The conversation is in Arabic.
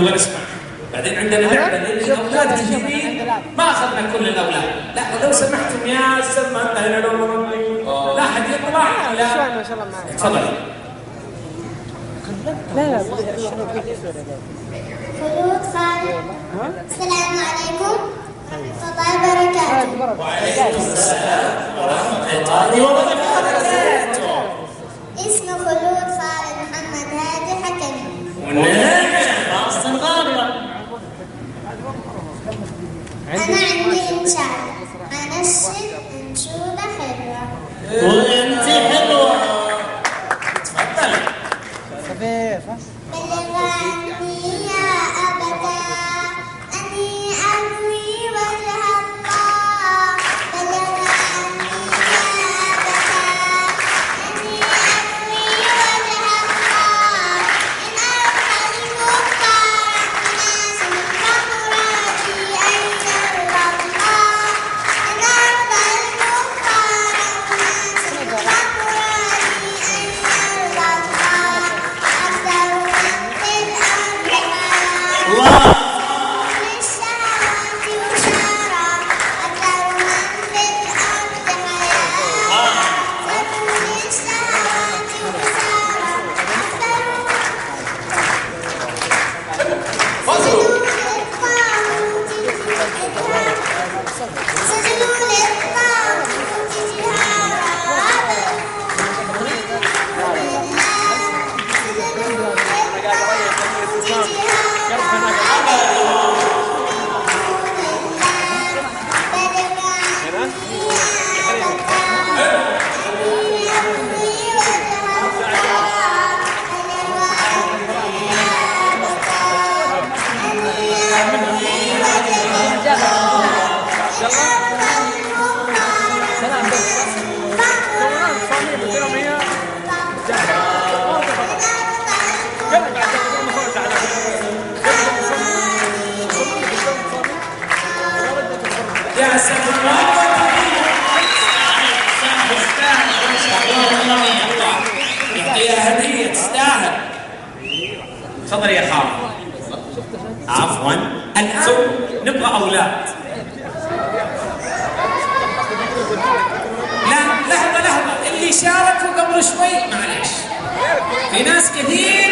دوبنا نسمع. بعدين عندنا لعبه لان الاولاد كثيرين ما اخذنا كل الاولاد. لا لو سمحتم يا سلمى لا حد يطلع. لا ما شاء الله معك. تفضل. لا خلود خالد. السلام عليكم ورحمة الله وبركاته. وعليكم السلام ورحمة الله وبركاته. اسمي خلود خالد محمد هادي حكمي. ونعم أصلا غالية. أنا عندي إنشاد أنشد أنشودة حلوة. وأنت حلوة. تفضلي. خفيفة. بلغ عني يا أبدا أني أبغي وجه الله. بلغ عني يا أبدا أني أبغي وجه الله. إن أرضى المختار مناسب فمرادي أن يرضى الله. إن أرضى المختار مناسب فمرادي أن يرضى الله. أكثر من في الأرض الله. للشهوات وشارع أكثر من في الأرض حياة. أكثر للشهوات وشارع سجدوا للطاغوت سجدوا للطاغوت جهارا يا سلام. تستاهل ما شاء الله. يعطيها هدية تستاهل. تفضل يا خالد. عفوا الآن نبغى أولاد. لا لحظة اللي شاركوا قبل شوي معلش في ناس كثير